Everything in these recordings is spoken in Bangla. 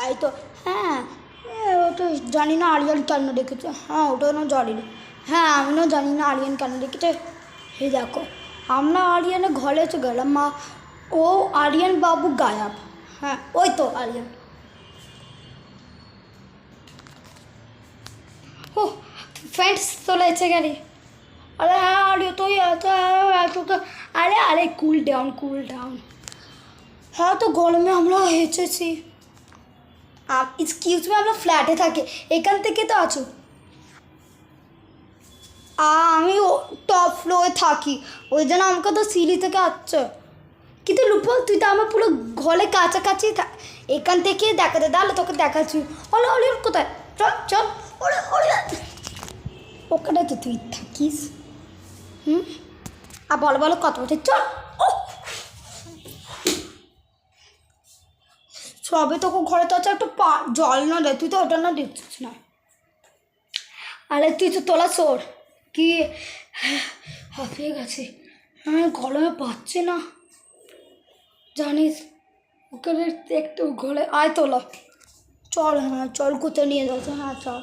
এই তো হ্যাঁ ওটা জানি না আরিয়ান কেন রেখেছে, হ্যাঁ ওটা না জানি না, হ্যাঁ আমিও জানি না আরিয়ান কেন রেখেছে। এই দেখো আমরা আরিয়ানের ঘরে এসে গেলাম, মা ও আরিয়ান বাবু গায়াব। হ্যাঁ ওই তো আরিয়ান। ও ফ্রেন্ডস চলে এসে গেলি। আরে হ্যাঁ আরে তুই এত আরে আরে কুল ডাউন কুল ডাউন। হ্যাঁ তো গরমে আমরা হেঁচেছি। এক্সকিউজ মি, আমরা ফ্ল্যাটে থাকি, এখান থেকে তো আছো। আমি টপ ফ্লোরে থাকি, ওই জন্য আমাকে তো সিঁড়ি থেকে আসছে। কিন্তু লুপল তুই তো আমার পুরো ঘরে কাছাকাছি এখান থেকে দেখাতে, তাহলে তোকে দেখাচ্ছি। ওলে ওলে কোথায়, চল চল ওলে ওলে ওখানে তো তুই থাকিস। আর বলো বলো কত বলছে, চল। ও সবে তোকে ঘরে তো আছে, একটু জল না দেয়, তুই তো ওটা না দিচ্ছিস না। আরে তুই তো তোলা সর কি হাঁপিয়ে গেছে, আমি গরমে পাচ্ছি না জানিস। ওখানে একটু ঘরে আয় তোলা, চল। হ্যাঁ চল, কোথায় নিয়ে যাচ্ছে, হ্যাঁ চল।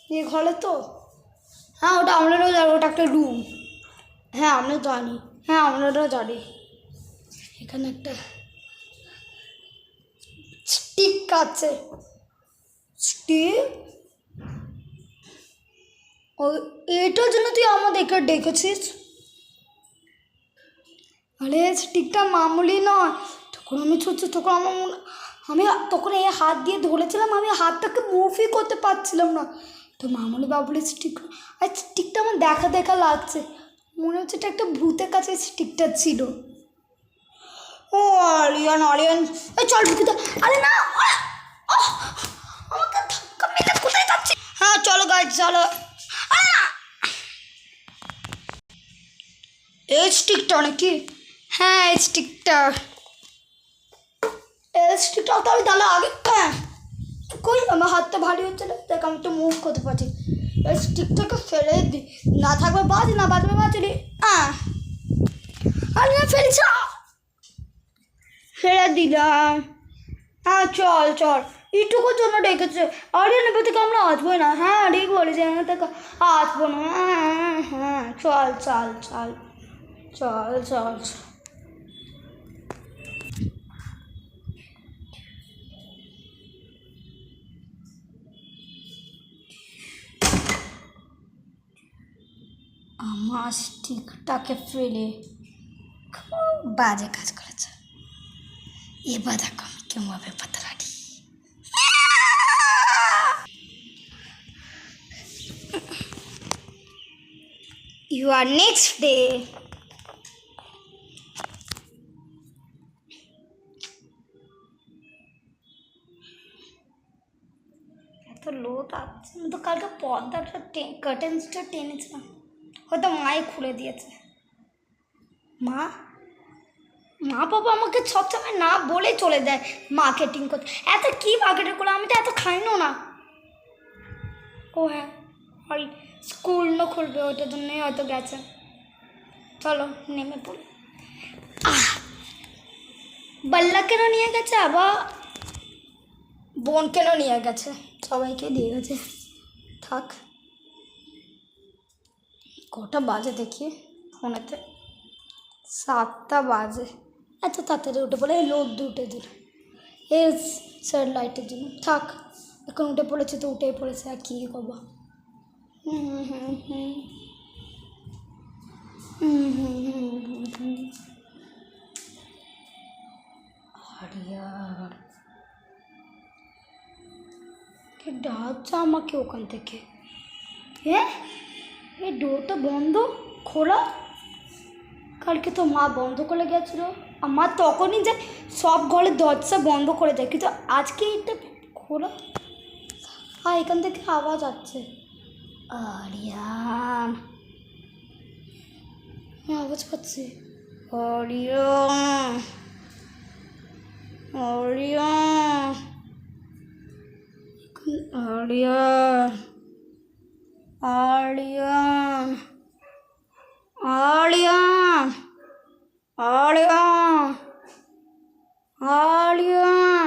নিয়ে ঘরে তো, হ্যাঁ ওটা আমরাও জানি, ওটা একটা রুম। হ্যাঁ আমরা জানি, হ্যাঁ আমরাও জানি। এখানে একটা স্টিক আছে। স্টিক? ও এটার জন্য তুই আমাদেরকে ডেকেছিস? আরে স্টিকটা মামুলি নয়, তখন আমি ছুটছি, তখন আমি তখন এই হাত দিয়ে ধরেছিলাম, আমি হাতটাকে মুভই করতে পারছিলাম না। তো মামুলি বাবুলি স্টিক, আর স্টিকটা আমার দেখা দেখা লাগছে, মনে হচ্ছে এটা একটা ভূতের কাছে স্টিকটা ছিল। ও আরিয়ান আরিয়ান, এই চল ঢুকে। আরে না আমাকে ধাক্কা মেরে কোথায় যাচ্ছি। হ্যাঁ চলো গাইজ চলো। এই স্টিকটা নাকি? হ্যাঁ এই স্টিকটা, এই স্টিকটাও তো আমি তাহলে আগে কই, আমার হাতটা ভারী হচ্ছে না, দেখ আমি একটু মুভ করতে পারছি। এই স্টিকটাকে ফেলে দিই, না থাকবে বাজ, না বাজবে বাজলি। আরে না ফেলেছ, ফেলে দিলাম। হ্যাঁ চল চল, এইটুকুর জন্য ডেকেছে। আরে নেবে থেকে আমরা আসবোই না, হ্যাঁ ঠিক বলেছি, এখান থেকে আসবো না। হ্যাঁ হ্যাঁ চল চল চল চল চল। আমার স্টিকটাকে ফেলে খুব বাজে কাজ করেছে। এবার দেখো আমি কেমনভাবে পাতারাটি। You are next day. এত লোক আসছে, আমি তো কালকে পর্দাটা কার্টেন্সটা টেনেছিলাম, হয়তো মাই খুলে দিয়েছে। মা মা বাবা আমাকে সবসময় না বলে চলে দেয় মার্কেটিং করতে। এত কী মার্কেটিং করে, আমি তো এত খাইও না। ও হ্যাঁ ওই স্কুল না খুলবে, ওইটার জন্যই হয়তো গেছে। চলো নেমে পড়ি। বাল্লা কেন নিয়ে গেছে, আবার বোন কেন নিয়ে গেছে, সবাইকে দিয়ে গেছে, থাক। কটা বাজে দেখি ফোনেতে, 7টা বাজে। এত তাড়াতাড়ি উঠে পড়ে, এই লোদ উঠে দিল এই স্যার লাইটের জন্য, থাক এখন উঠে পড়েছে তো উঠেই পড়েছে, আর কী করবো। আরিয়ান কে ডাকছে আমাকে ওখান থেকে। হ্যাঁ এই ডোরটা বন্ধ, খোলা। কালকে তো মা বন্ধ করে গেছিলো, আর মা তখনই যায় সব ঘরের দরজা বন্ধ করে দেয়, কিন্তু আজকে এটা খোলা। আর এখান থেকে আওয়াজ আসছে। আরিয়ান, আওয়াজ পাচ্ছি। আরিয়ান আরিয়ান আরিয়ান আরিয়ান আরিয়ান আরিয়ান আরিয়ান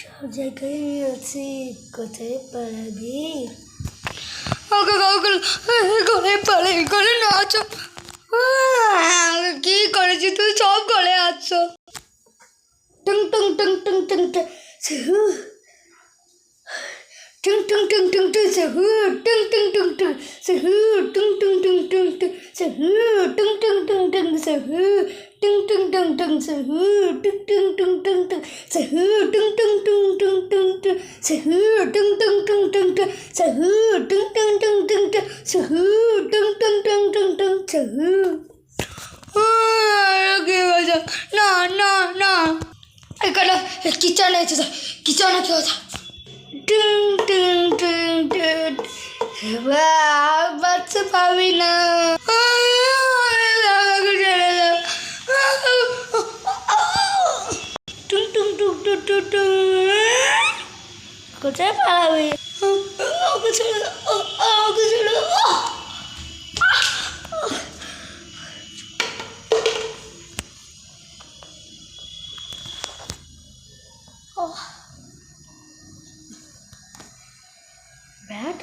সব জায়গায় আছে, কোথায় পালাবি? ওকে ঘরে পালে ঘরে না আছো, কি করেছি তুই? সব ঘরে আছো। টুং টুং টুং টুং টুং টুং tung tung tung tung tung sahu tung tung tung tung sahu tung tung tung tung tung sahu tung tung tung tung sahu tung tung tung tung sahu tung tung tung tung tung sahu tung tung tung tung tung tung sahu tung tung tung tung tung sahu tung tung tung tung tung sahu tung tung tung tung tung sahu কি বাজা না না না এখানে কিচেনে আছে কিচেনে কি আছে Ding ding ding ding. বাচ্চা পাবি না। টুং টুং টুং টুং টুং টুং। কোথায় পালাবি? আমাকে ছেড়ে দাও, আমাকে ছেড়ে দাও। ব্যাট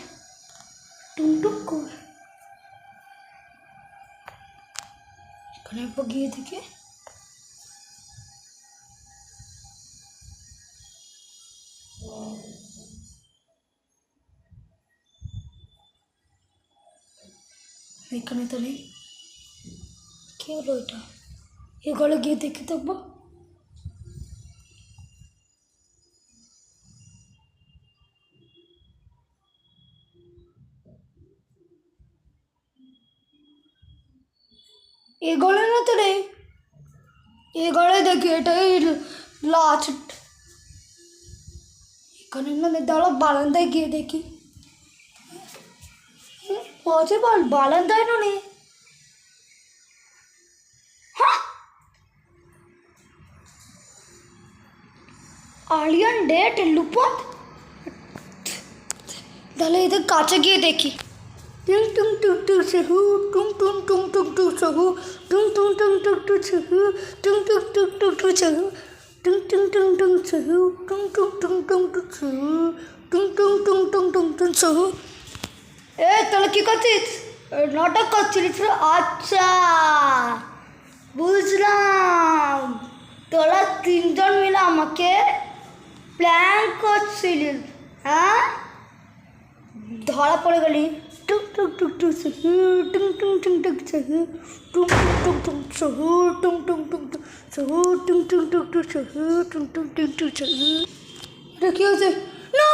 টুকটুক কর, এখানে একবার গিয়ে দেখে। এখানে তো নেই, কি হলো এটা? এ ঘরে গিয়ে দেখে থাকবো। এ ঘরে না তো নেই, এ ঘরে দেখি এটাই লাস্ট। এখানে না দাঁড়া, বারান্দায় গিয়ে দেখি। পসিবল বারান্দায় না নেই। আলিয়ান ডেট লুপত, তাহলে এদের কাছে গিয়ে দেখি। টুং টুং টুং টুং সাহু টুং টুং টুং টুং টুং সাহু টুং টুং টুং টুং টুং সাহু টুং টুং টুং টুং টুং সাহু টুং টুং টুং টুং সাহু টুং টুং টুং টুং টুং সাহু টুং টুং টুং টুং টুং টুং সাহু। এ তাহলে কি করছিস? নাটক করছিলিস? আচ্ছা বুঝলাম, তোরা তিনজন মিলে আমাকে প্ল্যান করছিলিস। হ্যাঁ, ধরা পড়ে গেলি। টুক টুক টুক টুক সাহু টুং টুং টুং টুক সাহু টুং টুং টুং টুং সাহু টুং টুং টুং টুং সাহু টুং টুং টুং টুং সাহু টুং টুং টুং টুং সাহু। এটা কি হয়েছে? না